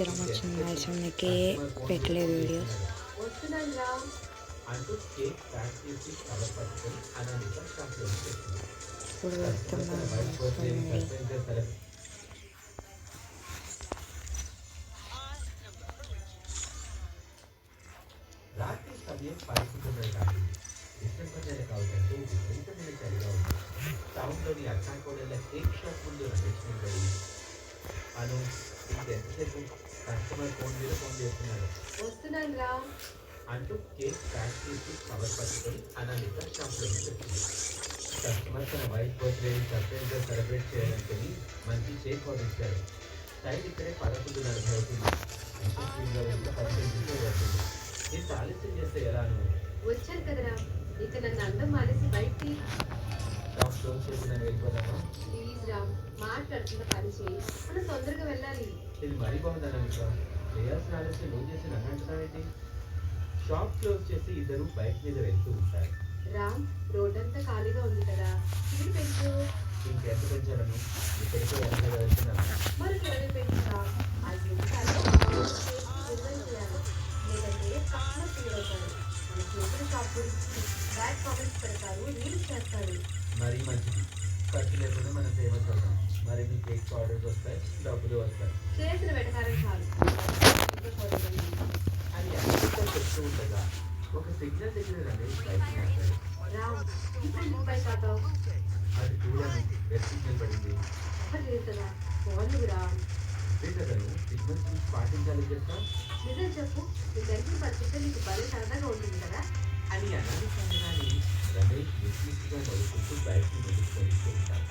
జ్వరం వచ్చింది మైసమ్మకి పెట్టలేదు వీడియోస్. ఇప్పుడు వస్తున్నాను. రాత్రి సమయం 11:30 దాటింది. డిసెంబర్ కావడంతో విపరీతమైన చలిగా ఉంది. టౌన్లోని అక్కాకోడెల కేక్ షాప్ ముందు రమేష్ నిలబడి అను ఇంకెంతసేపు కస్టమర్ ఫోన్ చేస్తున్నాడు అంటూ కేక్ ప్యాక్ చేసి కవర్ పట్టుకొని అనామిక షాప్లోకి వచ్చింది. కస్టమర్ తన వైఫ్ బర్త్డేని సర్ప్రైజ్గా సెలబ్రేట్ చేయాలనుకుని మంచి కేక్ ఆర్డర్ ఇచ్చాడు. టైం ఇక్కడే 11:40 అవుతుంది. ఇంత ఆలస్యం చేస్తే ఎలా వచ్చాను కదరా, ఇక నన్ను అందం మానేసి బయటికి షాప్ క్లోజ్ చేసి నన్ను వెళ్ళిపోదామా? ప్లీజ్ రా, మాట్లాడుతున్న పని చేయి, మనం తొందరగా వెళ్ళాలి. ఇది మరీ బాగుందని అనుకో, చేయాల్సిన ఆలస్యం నువ్వు చేసి నన్ను అంటున్నావేంటి? షాప్ క్లోజ్ చేసి ఇద్దరు బైక్ మీద వెళ్తూ ఉంటారు. రామ్, రోడ్డంతా ఖాళీగా ఉంది కదా, స్పీడ్ పెంచు. ఇంకెంత పెంచాలను? ఇప్పటికే ఎంత వెళ్తున్నాను. మరి 20 పెంచురా. 5 నిమిషాలు చేయాలి, లేదంటే కస్టమర్ ఫీల్ అవుతారు. మన చేతుల షాప్ గురించి బ్యాడ్ కామెంట్స్ పెడతారు, రీల్స్ చేస్తారు. మరీ మంచిది. ఖర్చు లేకుండా మనం ఫేమస్ అవుతాం. మరిన్ని కేక్స్ ఆర్డర్స్ వస్తాయి, డబ్బులు వస్తాయి. చేసిన వెటకారం చాలు అని అన్నింటితో చెప్తూ ఉండగా ఒక సిగ్నల్ దగ్గర రమేష్ బైక్ మాట్లాడు. రామ్, ఇప్పుడు నువ్వు బైక్ ఆటావు. అది చూడని రెడ్ సిగ్నల్ పడింది. లేదు కదా, ఫోన్లు రామ్. అదే కదా సిగ్నల్స్ నుంచి పాటించాలని చెప్తాం. నిజం చెప్పు, నీ టెన్షన్ పడుతుంటే నీకు భలే సరదాగా ఉంటుంది కదా అని అనాలి. రమేష్ మిస్మిస్గా నవ్వుకుంటూ బైక్ని ముందుకు కొనిస్తూ ఉంటారు.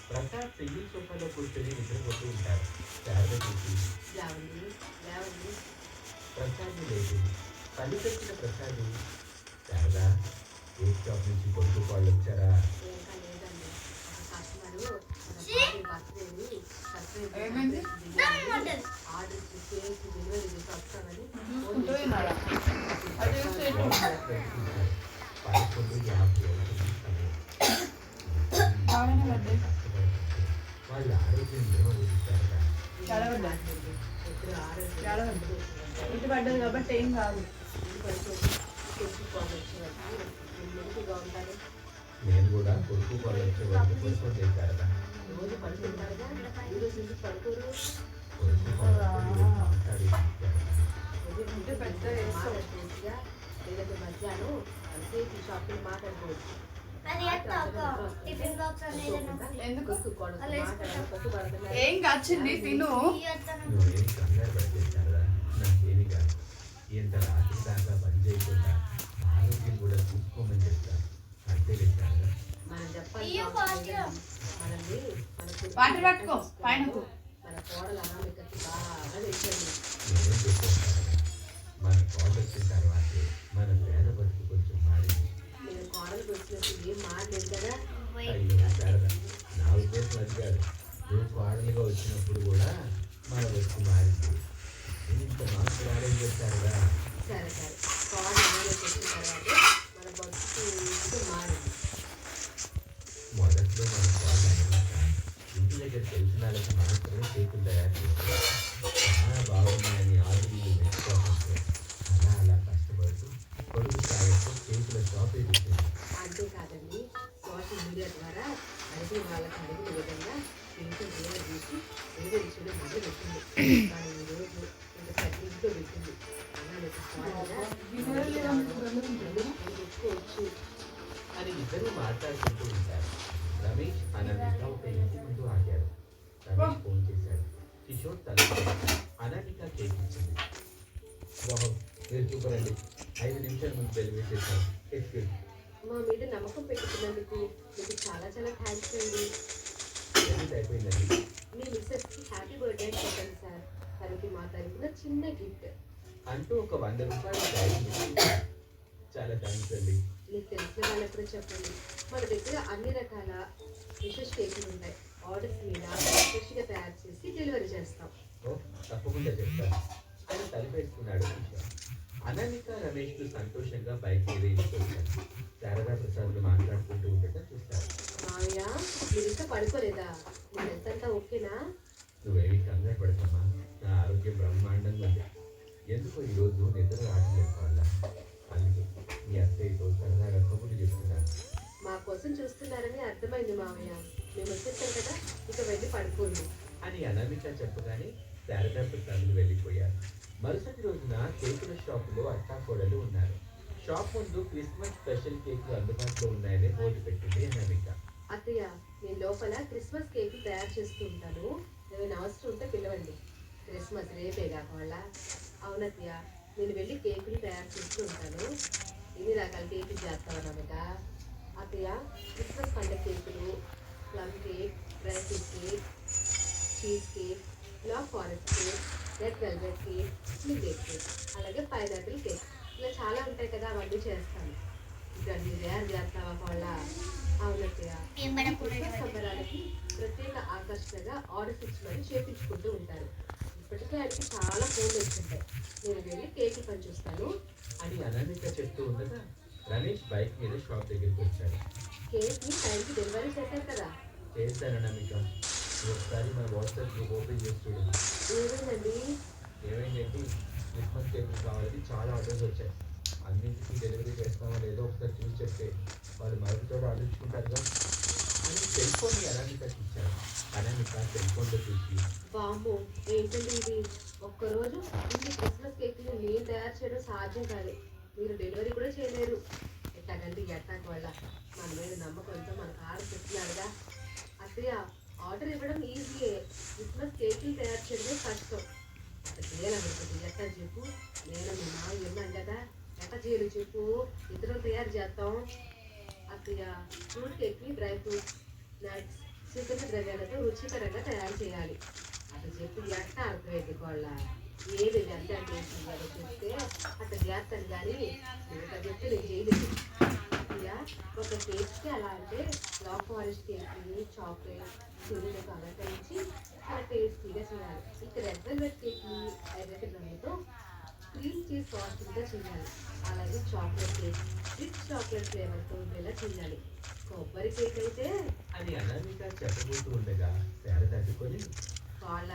ప్రసాద్ సింగిల్ సోఫాలో కూర్చొని నిద్రపోతూ ఉంటారు. శారద చూసి ప్రసాద్ని లేదు. కళ్ళు తెచ్చిన ప్రసాద్, శారద కేక్ షాప్ నుంచి కొడుకు వాళ్ళు వచ్చారా? వాళ్ళ ఆరోగ్యం ఇంటి పడ్డది కాబట్టి ఏం కాదు. నేను కూడా కొడుకు వాళ్ళు వచ్చే వరకు పడుకొని చేశారట. రోజు పడుకుంటారుగా, ఈరోజు ఇంటికి పడుకోరు. లేదంటే మధ్యాహ్నం అంతసేపు షాపింగ్ మాట్లాడుకోవచ్చు. ఏం కాచింది తిను. నువ్వేం కంగారు పడిచేశారా? నాకేమి కాదు. ఇంత రాత్రి దాకా పని చేయకుండా ఆరోగ్యం కూడా చూసుకోమని చెప్తాను. అంతే పెట్టారా? మనం చెప్పాలి, వాటర్ పట్టుకో పైన. మన కోడలు అనామికకి బాగా తెచ్చండి. నేనేం చెప్పాను, మన కోడలు వచ్చిన తర్వాతే మన పేద బతుకు కొంచెం మారింది. నేను కోడలు వచ్చినప్పుడు ఏం మారలేదు కదా. అయ్యో శారద, నా ఉద్దేశం అది కాదు. నువ్వు కోడలుగా వచ్చినప్పుడు కూడా మన బతుకు మారింది. ఇంత మార్పు రాలేం చేశారుగా. సరే సరే, కోడలు అనామిక వచ్చిన తర్వాత మన బతుకు మారింది. మొదట్లో మన కోడలు ఇంటి దగ్గర తెలిసిన వాళ్ళకి మాత్రమే కేకులు తయారు చేస్తారు. చాలా బాగున్నాయని ఆర్డర్లు మెచ్చుకోవచ్చు. అలా కష్టపడుతూ పొడుగు సాయంతో కేకుల షాప్ ఎదుగుతుంది. అంతేకాదండి, సోషల్ మీడియా ద్వారా అడిగే వాళ్ళకి అడిగిన విధంగా కేకులు తయారు చేసి ఏదో విషయంలో ముందు పెట్టింది. కానీ ఈరోజు ఇంత పెద్ద ఇంట్లో పెట్టింది. పెట్టుకోవచ్చు అని ఇద్దరు మాట్లాడుకుంటూ ఉంటారు. రమేష్ అనామిక ఒక ఇంటి ముందు ఆగారు. రమేష్ ఫోన్ చేశాడు. కిషోర్ తల అనామిక కేక్ ఇచ్చింది. బాబు మీరు చూపరండి, 5 నిమిషాల ముందు డెలివరీ చేశాను. ఎక్స్క్యూజ్. మా మీద నమ్మకం పెట్టుకున్నందుకు మీకు చాలా చాలా థ్యాంక్స్ అండి. సర్వీస్ అయిపోయిందండి. మీ మిస్సెస్కి హ్యాపీ బర్త్డే అని చెప్పండి సార్. తనకి మా తరఫున చిన్న గిఫ్ట్ అంటూ ఒక 100 రూపాయలు డైరీ. చాలా థ్యాంక్స్ అండి. మీకు తెలిసిన వాళ్ళు ఎప్పుడో చెప్పండి. మన దగ్గర అన్ని రకాల విశేష కేకులు ఉంటాయి. ఆర్డర్స్ మీద ఫ్రెష్గా తయారు చేసి డెలివరీ చేస్తాం. ఓ తప్పకుండా చెప్తాను అని తలపేసుకున్నాడు కిషోర్. అనామిక రమేష్లు సంతోషంగా బైక్ మీద వెళ్ళిపోయారు. శారదా ప్రసాద్లు మాట్లాడుకుంటూ ఉండటం చూస్తారు. మావయ్య, మీరు ఇంకా పడుకోలేదా? మీరు ఎంతంతా ఓకేనా? నువ్వేమి కంగారు పడకమ్మా, నా ఆరోగ్యం ఆరోగ్యం బ్రహ్మాండంగా ఉంది. ఎందుకో ఈరోజు నిద్ర రావట్లేదు వాళ్ళ. అందుకే మీ అత్తయ్యతో సరదాగా కబుర్లు చెప్తున్నాను. మా కోసం చూస్తున్నారని అర్థమైంది మావయ్య. మేము వచ్చేసాం కదా, ఇక వెళ్ళి పడుకోండి. అని అనామిక చెప్పగానే శారదా ప్రసాదులు వెళ్ళిపోయారు. మరుసటి రోజున కేకుల షాపులో అత్తాకోడలు ఉన్నారు. షాప్ ముందు క్రిస్మస్ స్పెషల్ కేకులు అందుబాటులో ఉన్నాయని బోర్డు పెట్టింది అనామిక. అత్తయ్య, నేను లోపల క్రిస్మస్ కేక్ తయారు చేస్తూ ఉంటాను. ఏమైనా అవసరం ఉంటే పిలవండి. క్రిస్మస్ రేపే కావాల. అవునత్తయ్య, నేను వెళ్ళి కేకులు తయారు చేస్తూ ఉంటాను. ఎన్ని రకాల కేకులు చేస్తాను అనామిక? అత్తయ్య, క్రిస్మస్ పండుగ కేకులు, plum cake, dry fruit cake, cheese cake, black forest cake, red velvet cake, millet cake, అలాగే పైనాపిల్ కేక్, ఇలా చాలా ఉంటాయి కదా, అవన్నీ చేస్తాను. ఇక్కడ మీరు తయారు చేస్తావా వాళ్ళ? అవునత్తయ్య, క్రిస్మస్ సంబరాలకి ప్రత్యేక ఆకర్షణగా ఆర్డర్స్ ఇచ్చి మరీ చేపించుకుంటూ ఉంటారు. ఇప్పటికే ఆయనకి చాలా ఫోన్లు వచ్చింటాయి. నేను వెళ్ళి కేక్ పని చూస్తాను అని అనామిక చెప్తూ ఉండగా రమేష్ బైక్ మీద షాప్ దగ్గరికి వచ్చాడు. కేక్ని టైంకి డెలివరీ చేశారు కదా? చేస్తాను అనామిక, ఒకసారి మన వాట్సాప్ గ్రూప్ ఓపెన్ చేసి చూడు. ఏమైందండి? ఏమైందంటే క్రిస్మస్ కేకులు కావాలని చాలా ఆర్డర్స్ వచ్చాయి. అన్నింటికి డెలివరీ చేస్తామో లేదో ఒకసారి చూసి చెప్తే వాళ్ళు మరొకతో ఆలోచించుకుంటారుగా అని సెల్ ఫోన్ అనామికకి ఇచ్చారు. అనామిక సెల్ ఫోన్లో చూసి బాంబు, ఏంటండి ఇది? ఒక్కరోజు ఇన్ని క్రిస్మస్ కేకులు నేను తయారు చేయడం సాధ్యం కాదు. మీరు డెలివరీ కూడా చేయలేరు. ఎట్టాగంటే ఎట్టాక వల్ల మన మీద నమ్మకంతో మనకు ఆర్డర్ చెప్తున్నారుగా. అత్తయ్య, ఆర్డర్ ఇవ్వడం ఈజీయే, క్రిస్మస్ కేకులు తయారు చేయడమే కష్టం. అట్లా చేయాలనుకుంటుంది. ఎట్లా చెప్పు? నేను మీ మామ విన్నాను కదా, ఎట్లా చేయాలి చెప్పు? ఇద్దరం తయారు చేస్తాం. అత్తయ్య, ఫ్రూట్ కేక్ని డ్రై ఫ్రూట్స్, నట్స్, సుగంధ ద్రవ్యాలతో రుచికరంగా తయారు చేయాలి. అట్లా చెప్పి ఎట్లా అర్థమైంది వాళ్ళ? ఏది ఎంత అంటే చెప్తే అట్లా చేస్తాను, కానీ మిగతా చెప్తే నేను చేయలేదు. అత్తయ్య, ఒక కేక్కి అలా అంటే బ్లాక్ ఫారెస్ట్ కేక్ని చాక్లెట్ సూర్యులకు అలంకరించి చాలా టేస్టీగా చేయాలి. ఇక రెడ్ వెల్వెట్ కేక్ని ఎర్రటి రంగుతో క్రీమ్ చీజ్ ఫ్రాస్టింగ్గా చేయాలి. అలాగే చాక్లెట్ కేక్ రిచ్ చాక్లెట్ ఫ్లేవర్తో ఉండేలా చేయాలి. కొబ్బరి కేక్ అయితే అని అనామిక చెప్పబోతూ ఉండగా శారద అడ్డుకొని వాళ్ళ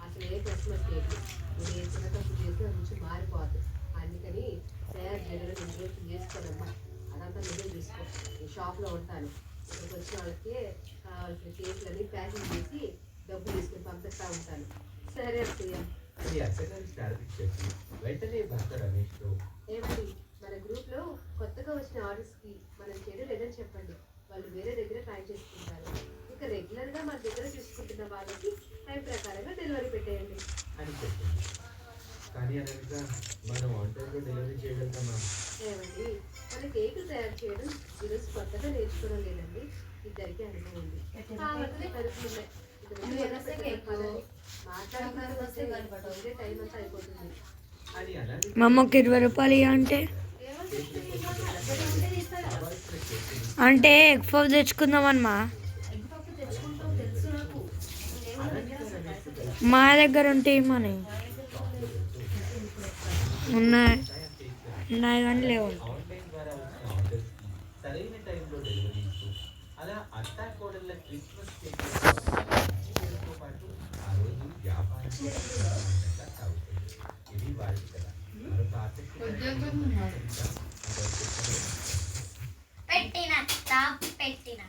అసలు ఏ క్రిస్మస్ కేక్ మీరు ఏ చిన్న తప్పు చేస్తే నుంచి మారిపోద్దు. అందుకని తయారు చేయడం నేను రేపు చేసుకోనమ్మా, అదంతా నిజం తీసుకో. నేను షాప్లో ఉంటాను. ఇక్కడికి వచ్చిన వాళ్ళకి కావాల్సిన కేకులన్నీ ప్యాకింగ్ చేసి డబ్బులు తీసుకుని పంపిస్తూ ఉంటాను. సరే అత్తయ్య. అని అత్తగారి శారదకి చెప్పి వెంటనే భర్త రమేష్తో ఏమండి, మన గ్రూప్లో కొత్తగా వచ్చిన ఆర్డర్స్కి మనం చేయడం లేదని చెప్పండి. వాళ్ళు వేరే దగ్గర ట్రై చేసుకుంటారు. ఇక రెగ్యులర్గా మన దగ్గర తీసుకుంటున్న వాళ్ళకి టైం ప్రకారంగా డెలివరీ పెట్టేయండి అని చెప్పింది. కానీ అనామిక, మనం ఆన్లైన్లో డెలివరీ చేయగలుగుతామా? ఏమండి, మన కేకులు తయారు చేయడం ఈరోజు కొత్తగా నేర్చుకోవడం లేదండి. ఇద్దరికి అనుభవం ఉంది. కావాల్సిన ఖర్చులు ఉన్నాయి. మాట్లాడుకుంటే టైం అంతా అయిపోతుంది. అని అనామిక మా అమ్మకి 20 రూపాయలు ఇయ్య అంటే ఎగ్ పఫ్ తెచ్చుకుందామమ్మా. మా దగ్గర ఉంటే ఏమని ఉన్నాయి కానీ లేవు. ఆన్లైన్ ద్వారా వచ్చిన ఆర్డర్స్కి సరైన టైంలో డెలివరీ ఇస్తూ అలా అత్తా కోడళ్ళ క్రిస్మస్ కేకులతో పాటు ఆ రోజు వ్యాపారం సాగుతుంది. ఇది వారికి కదా మరొక ఆసక్తి పెట్టిన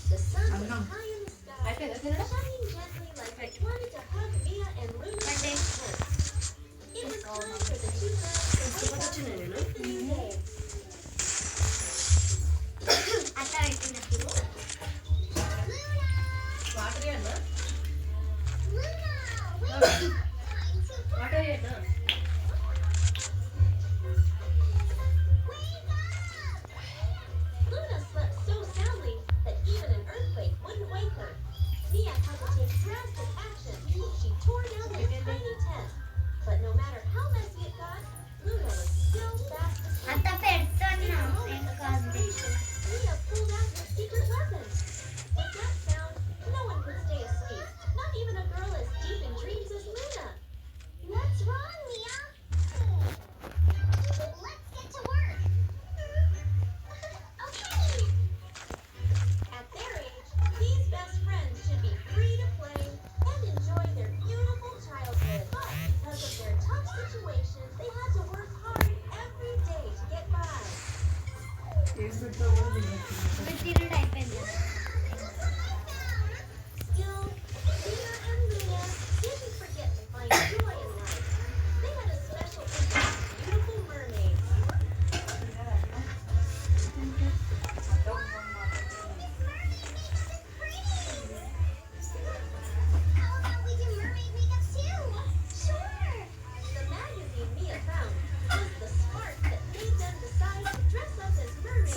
The sun was high in the sky, shining gently like it wanted to hug Mia and Luna. It was time for the two girls to wake up and live the new day. అత్త పెట్టినప్పుడు Luna slept so soundly that even an earthquake wouldn't wake her. Mia had to take drastic action. She tore down their tiny tent. But no matter how messy it got, Luna was still fast asleep. అత్త పెడుతున్నా In a moment of desperation, Mia pulled out her secret weapon. With that sound, no one could stay asleep, not even a girl as deep in dreams as Luna.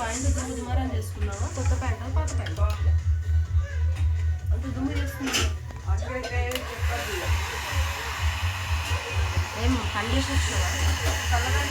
Point దుమ్ము దుమారం చేసుకున్నావా? కొత్త ప్యాంటా పాత ప్యాంటా? అంత దుమ్ము చేసుకున్నావా? ఏం పని చేసి వచ్చినావా? ఏ కలర్?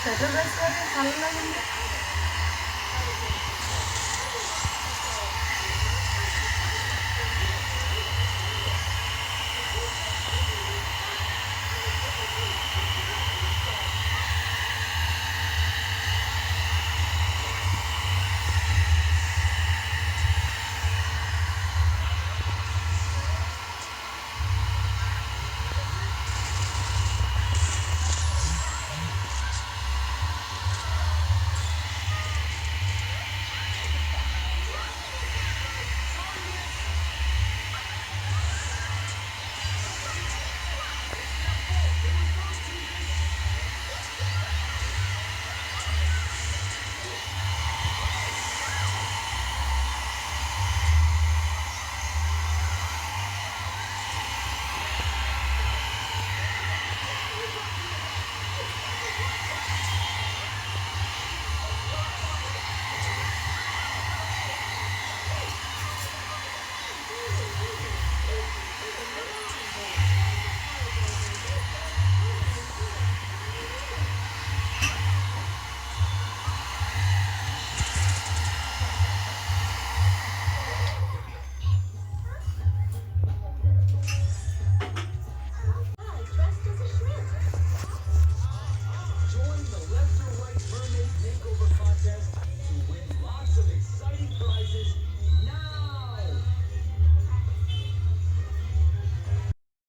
స్వెటర్ వేసుకొని చల్లగా ఉంది.